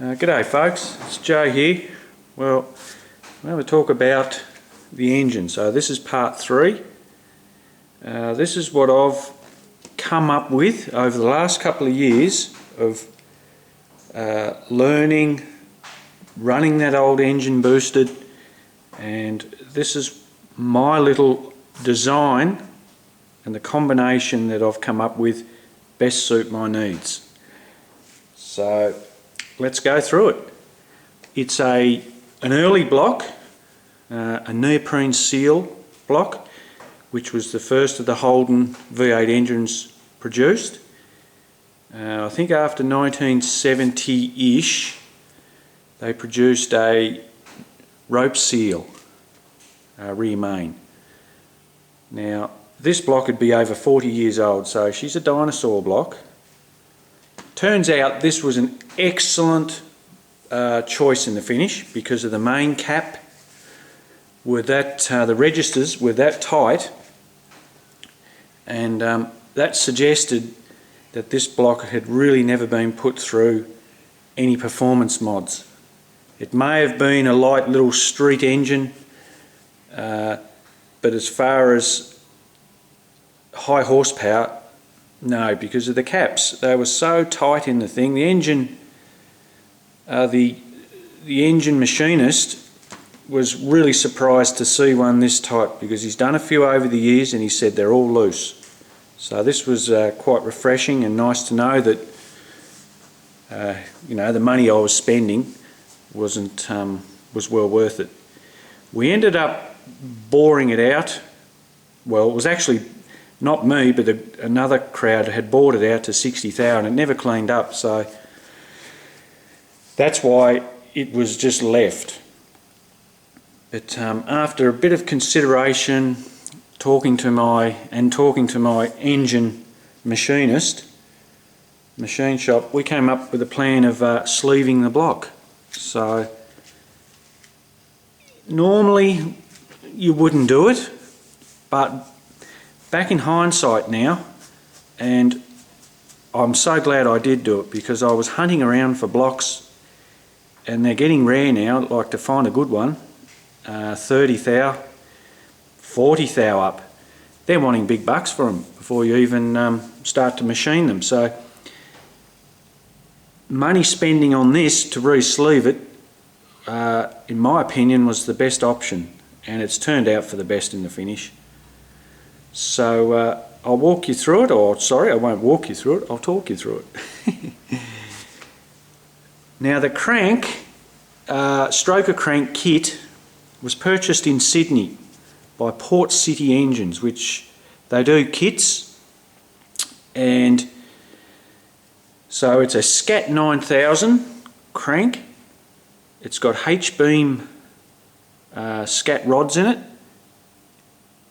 G'day folks, it's Joe here. Well, I'm going to talk about the engine. So this is part 3. This is what I've come up with over the last couple of years of learning, running that old engine boosted, and this is my little design and the combination that I've come up with best suit my needs. So let's go through it. It's an early block, a neoprene seal block, which was the first of the Holden V8 engines produced. I think after 1970-ish they produced a rope seal rear main. Now this block would be over 40 years old, so she's a dinosaur block. Turns out this was an excellent choice in the finish because of the main cap were that the registers were that tight, and that suggested that this block had really never been put through any performance mods. It may have been a light little street engine, but as far as high horsepower, no, because of the caps. They were so tight in the thing. The engine, the engine machinist was really surprised to see one this tight, because he's done a few over the years and he said they're all loose. So this was quite refreshing and nice to know that you know, the money I was spending was well worth it. We ended up boring it out. Well, it was actually not me, but another crowd had bored it out to 60,000. It never cleaned up, so that's why it was just left. But after a bit of consideration, talking to my engine machinist, machine shop, we came up with a plan of sleeving the block. So normally you wouldn't do it, but back in hindsight now, and I'm so glad I did do it, because I was hunting around for blocks and they're getting rare now, like to find a good one, 30 thou, 40 thou up. They're wanting big bucks for them before you even start to machine them. So money spending on this to re-sleeve it, in my opinion, was the best option, and it's turned out for the best in the finish. So I'll walk you through it, or sorry, I won't walk you through it, I'll talk you through it. Now the crank, stroker crank kit, was purchased in Sydney by Port City Engines, which they do kits, and so it's a Scat 9000 crank. It's got H-beam Scat rods in it,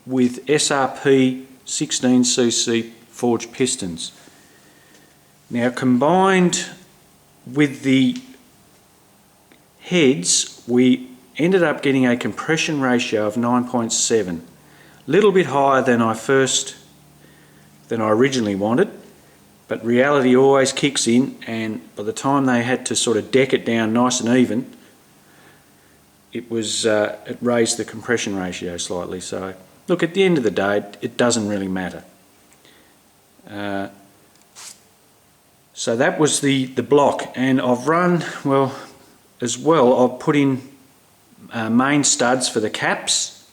with SRP 16cc forged pistons. Now combined with the heads, we ended up getting a compression ratio of 9.7, a little bit higher than I originally wanted, but reality always kicks in, and by the time they had to sort of deck it down nice and even, it raised the compression ratio slightly. So look, at the end of the day, it doesn't really matter. So that was the block, and I've run, well, as well, I've put in main studs for the caps,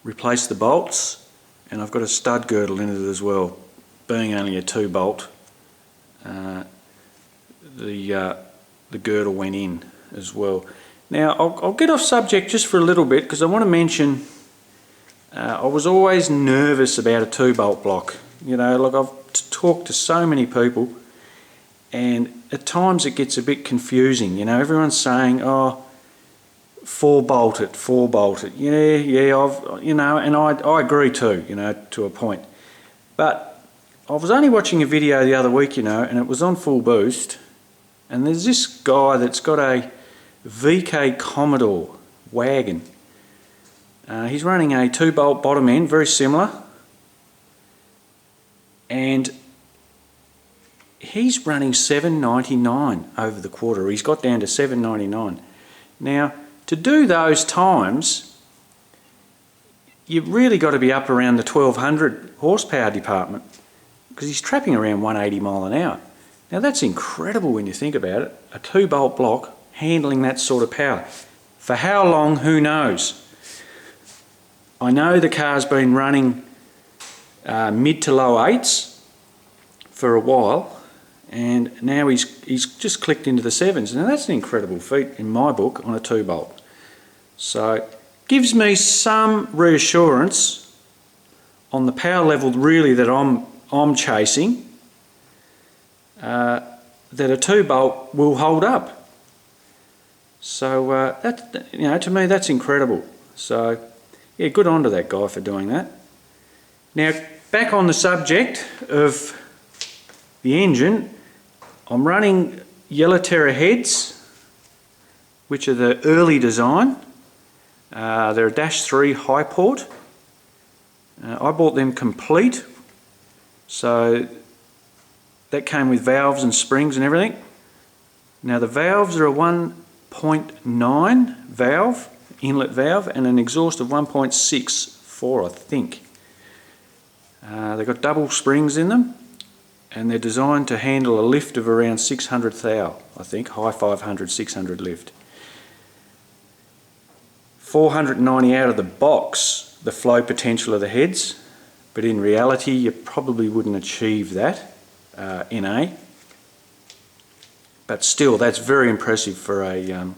replaced the bolts, and I've got a stud girdle in it as well. Being only a 2-bolt, the girdle went in as well. Now I'll get off subject just for a little bit, because I want to mention I was always nervous about a 2-bolt block. You know, like I've talked to so many people, and at times it gets a bit confusing. You know, everyone's saying, oh, 4-bolt it, 4-bolt it. And I agree too, you know, to a point. But I was only watching a video the other week, you know, and it was on full boost, and there's this guy that's got a VK Commodore wagon. He's running a 2-bolt bottom end, very similar, and he's running $7.99 over the quarter. He's got down to $7.99. Now, to do those times, you've really got to be up around the 1200 horsepower department, because he's trapping around 180 mile an hour. Now that's incredible when you think about it. A 2-bolt block handling that sort of power. For how long, who knows? I know the car's been running mid to low 8s for a while, and now he's just clicked into the 7s. Now that's an incredible feat in my book on a 2-bolt. So gives me some reassurance on the power level really that I'm chasing, that a 2-bolt will hold up. So that, you know, to me that's incredible. So yeah, good on to that guy for doing that. Now back on the subject of the engine, I'm running Yellowterra heads, which are the early design. They're a -3 high port. I bought them complete, so that came with valves and springs and everything. Now the valves are a 1.9 valve, inlet valve, and an exhaust of 1.64, I think. They've got double springs in them, and they're designed to handle a lift of around 600 thou, I think, high 500, 600 lift. 490 out of the box, the flow potential of the heads, but in reality you probably wouldn't achieve that in A. But still, that's very impressive for a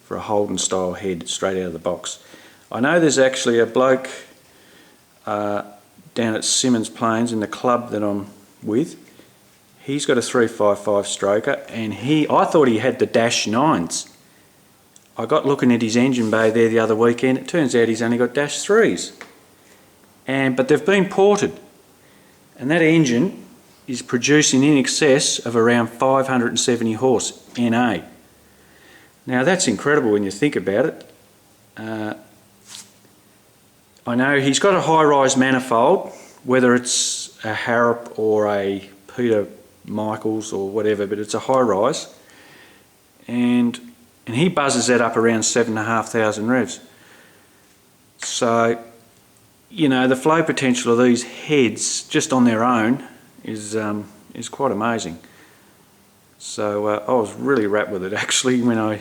Holden style head straight out of the box. I know there's actually a bloke down at Simmons Plains in the club that I'm with. He's got a 355 stroker, and I thought he had the -9s. I got looking at his engine bay there the other weekend. It turns out he's only got -3s, but they've been ported, and that engine is producing in excess of around 570 horse NA. Now that's incredible when you think about it. I know he's got a high-rise manifold, whether it's a Harrop or a Peter Michaels or whatever, but it's a high-rise, and he buzzes that up around 7,500 revs. So, you know, the flow potential of these heads just on their own is quite amazing. So I was really wrapped with it actually when I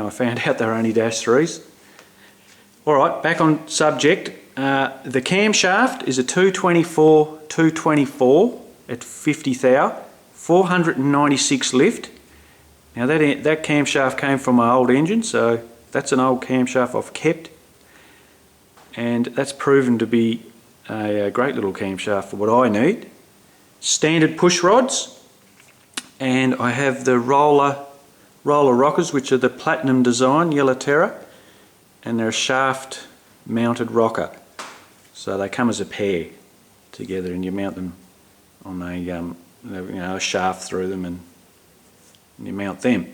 found out they were only -3s. Alright, back on subject. The camshaft is a 224 at 50 thou, 496 lift. Now that camshaft came from my old engine, so that's an old camshaft I've kept, and that's proven to be a great little camshaft for what I need. Standard push rods, and I have the roller rockers, which are the platinum design Yellowterra, and they're a shaft mounted rocker, so they come as a pair together, and you mount them on a shaft through them, and you mount them.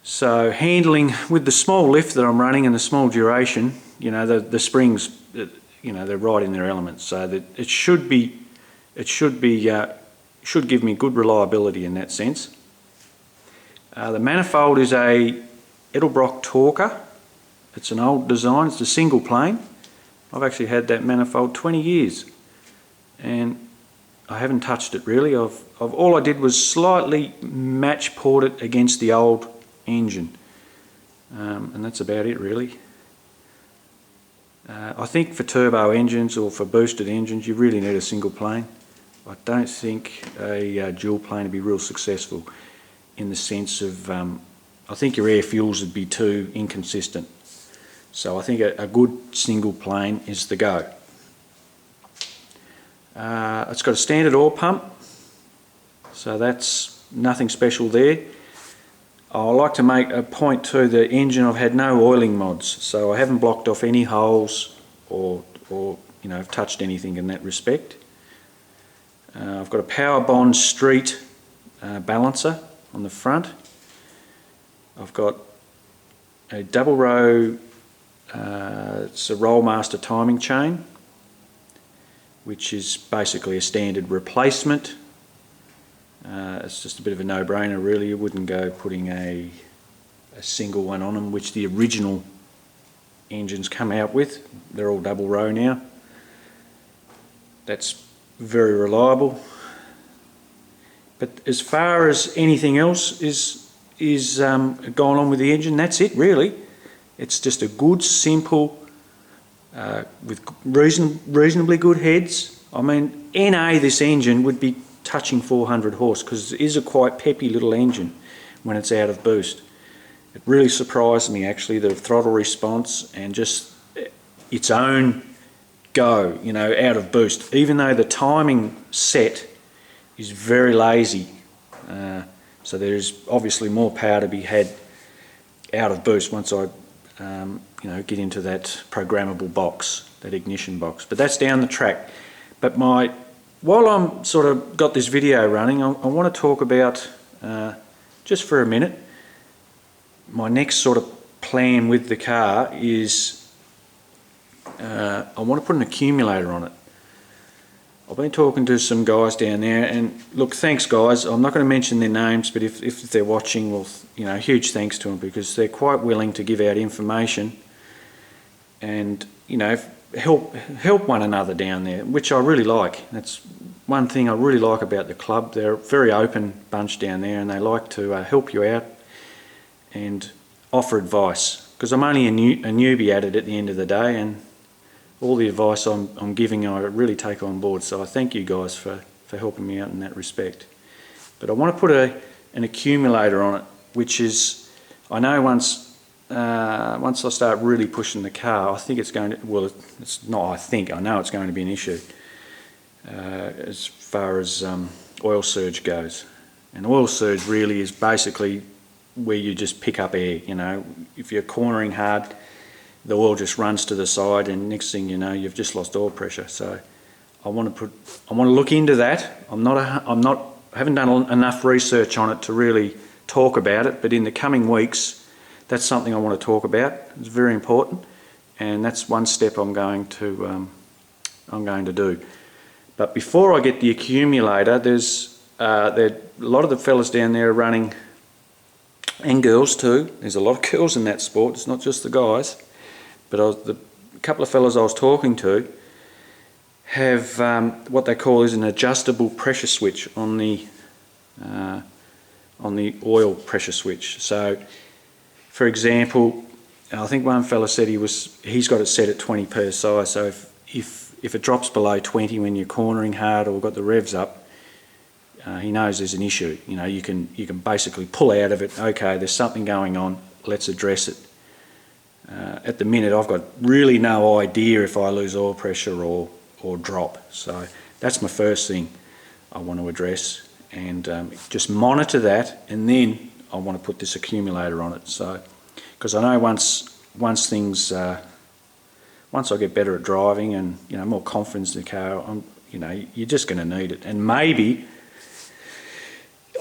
So handling with the small lift that I'm running and the small duration, you know, the springs, you know, they're right in their elements, so that it should give me good reliability in that sense. The manifold is a Edelbrock Talker. It's an old design. It's a single plane. I've actually had that manifold 20 years, and I haven't touched it really. All I did was slightly match port it against the old engine, and that's about it really. I think for turbo engines or for boosted engines you really need a single plane. I don't think a dual plane would be real successful, in the sense of I think your air fuels would be too inconsistent. So I think a good single plane is the go. It's got a standard oil pump, so that's nothing special there. I like to make a point to the engine. I've had no oiling mods, so I haven't blocked off any holes or you know, touched anything in that respect. I've got a Power Bond Street balancer on the front. I've got a double row, it's a Rollmaster timing chain, which is basically a standard replacement it's just a bit of a no-brainer really. You wouldn't go putting a single one on them, which the original engines come out with. They're all double row now. That's very reliable. But as far as anything else is going on with the engine, that's it really. It's just a good, simple, with reasonably good heads. I mean, NA this engine would be touching 400 horse because it is a quite peppy little engine when it's out of boost. It really surprised me actually, the throttle response and just its own go, you know, out of boost. Even though the timing set is very lazy, so there's obviously more power to be had out of boost once I you know, get into that programmable box, that ignition box. But that's down the track. But while I'm sort of got this video running, I want to talk about, just for a minute, my next sort of plan with the car is I want to put an accumulator on it. I've been talking to some guys down there, and look, thanks guys. I'm not going to mention their names, but if they're watching, well, you know, huge thanks to them because they're quite willing to give out information and, you know, help one another down there, which I really like. That's one thing I really like about the club. They're a very open bunch down there, and they like to help you out and offer advice, because I'm only a newbie at it at the end of the day, and all the advice I'm giving I really take on board. So I thank you guys for helping me out in that respect. But I want to put an accumulator on it, which is, I know once I start really pushing the car, I think it's going to, well, it's not I think, I know it's going to be an issue as far as oil surge goes. And oil surge really is basically where you just pick up air, you know. If you're cornering hard, the oil just runs to the side, and next thing you know, you've just lost oil pressure. So I want to look into that. I haven't done enough research on it to really talk about it, but in the coming weeks, that's something I want to talk about. It's very important, and that's one step I'm going to do. But before I get the accumulator, there's a lot of the fellas down there are running, and girls too. There's a lot of girls in that sport. It's not just the guys. But the couple of fellas I was talking to have what they call is an adjustable pressure switch on the oil pressure switch. So, for example, I think one fella said he's got it set at 20 psi. So if it drops below 20 when you're cornering hard or got the revs up, he knows there's an issue. You know, you can basically pull out of it. Okay, there's something going on. Let's address it. At the minute, I've got really no idea if I lose oil pressure or drop. So that's my first thing I want to address, and just monitor that, and then I want to put this accumulator on it. So, because I know once things, once I get better at driving and, you know, more confidence in the car, you know, you're just going to need it. And maybe,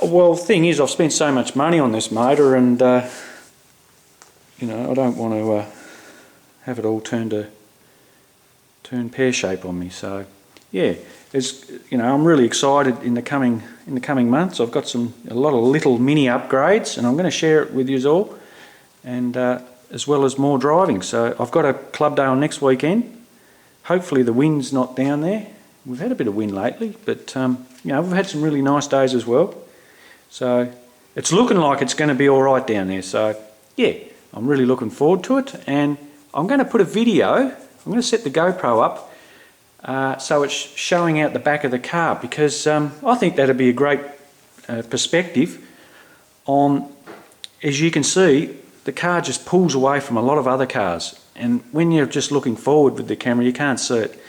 well, the thing is, I've spent so much money on this motor, and you know, I don't want to have it all turn pear shape on me. So yeah, you know, I'm really excited in the coming months. I've got a lot of little mini upgrades, and I'm going to share it with you all, and as well as more driving. So I've got a club day on next weekend. Hopefully the wind's not down there. We've had a bit of wind lately, but you know, we've had some really nice days as well. So it's looking like it's going to be all right down there. So yeah, I'm really looking forward to it, and I'm going to put a video. I'm going to set the GoPro up so it's showing out the back of the car, because I think that'd be a great perspective on, as you can see, the car just pulls away from a lot of other cars, and when you're just looking forward with the camera, you can't see it,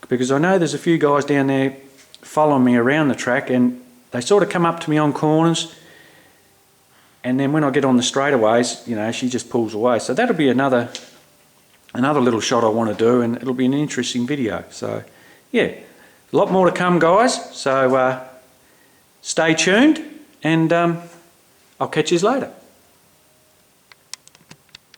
because I know there's a few guys down there following me around the track, and they sort of come up to me on corners, and then when I get on the straightaways, you know, she just pulls away. So that'll be another little shot I want to do, and it'll be an interesting video. So yeah, a lot more to come, guys. So stay tuned, and I'll catch you later.